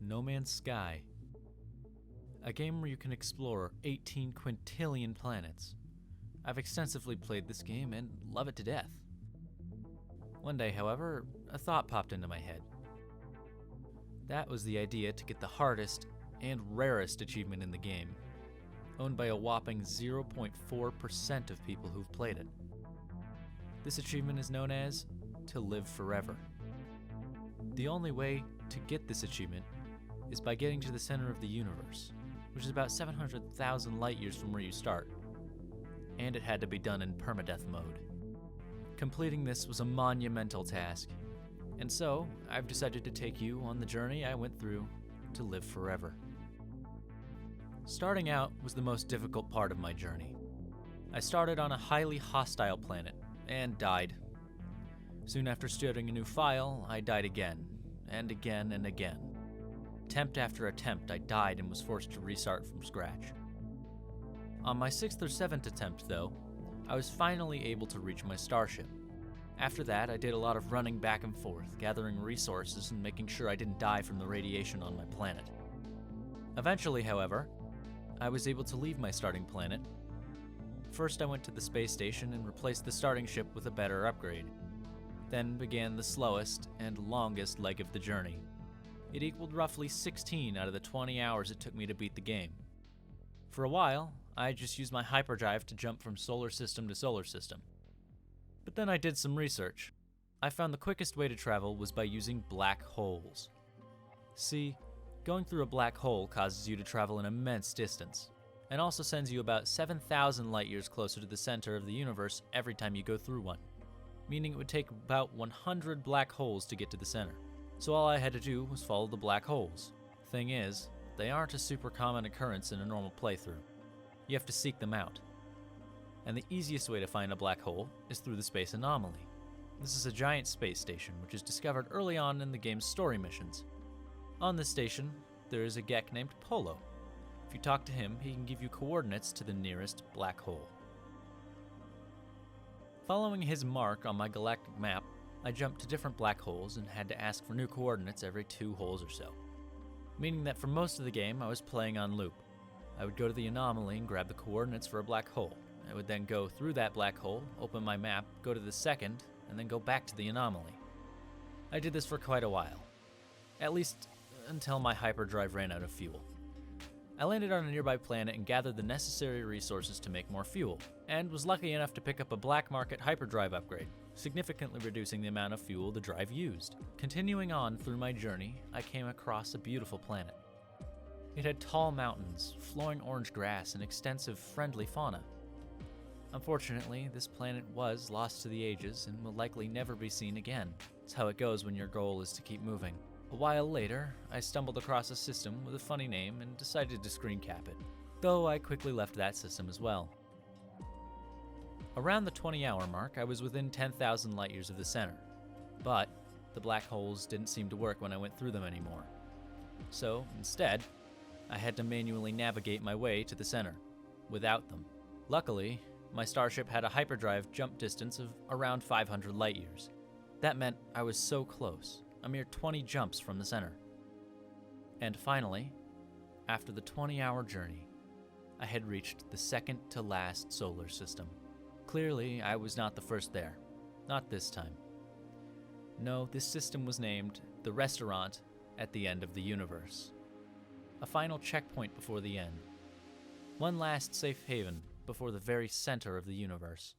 No Man's Sky. A game where you can explore 18 quintillion planets. I've extensively played this game and love it to death. One day, however, a thought popped into my head. That was the idea to get the hardest and rarest achievement in the game, owned by a whopping 0.4% of people who've played it. This achievement is known as To Live Forever. The only way to get this achievement is by getting to the center of the universe, which is about 700,000 light years from where you start, and it had to be done in permadeath mode. Completing this was a monumental task, and so I've decided to take you on the journey I went through to live forever. Starting out was the most difficult part of my journey. I started on a highly hostile planet and died. Soon after starting a new file, I died again, and again and again. Attempt after attempt, I died and was forced to restart from scratch. On my 6th or 7th attempt, though, I was finally able to reach my starship. After that, I did a lot of running back and forth, gathering resources and making sure I didn't die from the radiation on my planet. Eventually, however, I was able to leave my starting planet. First, I went to the space station and replaced the starting ship with a better upgrade. Then began the slowest and longest leg of the journey. It equaled roughly 16 out of the 20 hours it took me to beat the game. For a while, I just used my hyperdrive to jump from solar system to solar system. But then I did some research. I found the quickest way to travel was by using black holes. See, going through a black hole causes you to travel an immense distance, and also sends you about 7,000 light years closer to the center of the universe every time you go through one, meaning it would take about 100 black holes to get to the center. So all I had to do was follow the black holes. Thing is, they aren't a super common occurrence in a normal playthrough. You have to seek them out. And the easiest way to find a black hole is through the space anomaly. This is a giant space station which is discovered early on in the game's story missions. On this station, there is a Gek named Polo. If you talk to him, he can give you coordinates to the nearest black hole. Following his mark on my galactic map, I jumped to different black holes and had to ask for new coordinates every 2 holes or so, meaning that for most of the game I was playing on loop. I would go to the anomaly and grab the coordinates for a black hole. I would then go through that black hole, open my map, go to the second, and then go back to the anomaly. I did this for quite a while, at least until my hyperdrive ran out of fuel. I landed on a nearby planet and gathered the necessary resources to make more fuel, and was lucky enough to pick up a black market hyperdrive upgrade, significantly reducing the amount of fuel the drive used. Continuing on through my journey, I came across a beautiful planet. It had tall mountains, flowing orange grass, and extensive friendly fauna. Unfortunately, this planet was lost to the ages and will likely never be seen again. It's how it goes when your goal is to keep moving. A while later, I stumbled across a system with a funny name and decided to screen cap it, though I quickly left that system as well. Around the 20-hour mark, I was within 10,000 light years of the center, but the black holes didn't seem to work when I went through them anymore. So, instead, I had to manually navigate my way to the center, without them. Luckily, my starship had a hyperdrive jump distance of around 500 light years. That meant I was so close, a mere 20 jumps from the center. And finally, after the 20-hour journey, I had reached the second to last solar system. Clearly, I was not the first there. Not this time. No, this system was named the Restaurant at the End of the Universe. A final checkpoint before the end. One last safe haven before the very center of the universe.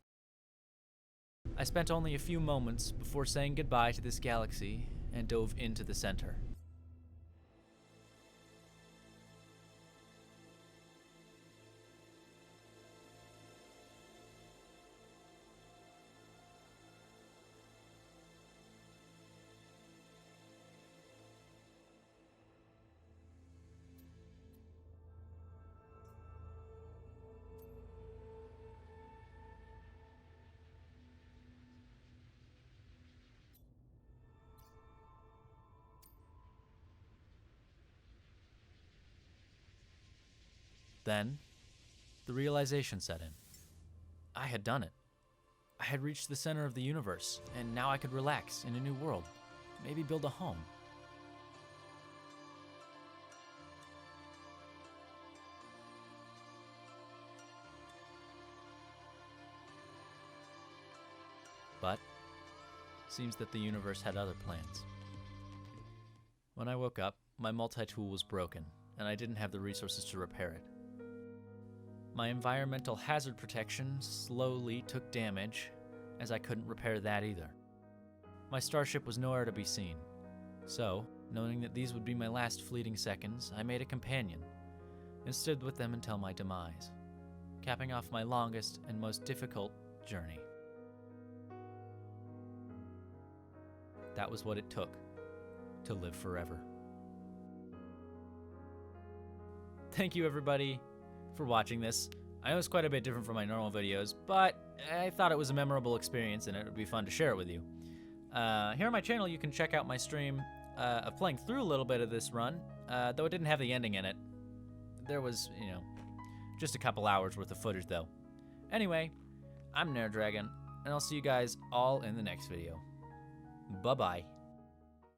I spent only a few moments before saying goodbye to this galaxy and dove into the center. Then, the realization set in. I had done it. I had reached the center of the universe, and now I could relax in a new world, maybe build a home. But seems that the universe had other plans. When I woke up, my multi-tool was broken, and I didn't have the resources to repair it. My environmental hazard protection slowly took damage, as I couldn't repair that either. My starship was nowhere to be seen. So, knowing that these would be my last fleeting seconds, I made a companion and stood with them until my demise, capping off my longest and most difficult journey. That was what it took to live forever. Thank you, everybody, for watching this. I know it's quite a bit different from my normal videos, but I thought it was a memorable experience and it would be fun to share it with you. Here on my channel, you can check out my stream of playing through a little bit of this run, though it didn't have the ending in it. There was, just a couple hours worth of footage, though. Anyway, I'm Dragon, and I'll see you guys all in the next video. Bye-bye.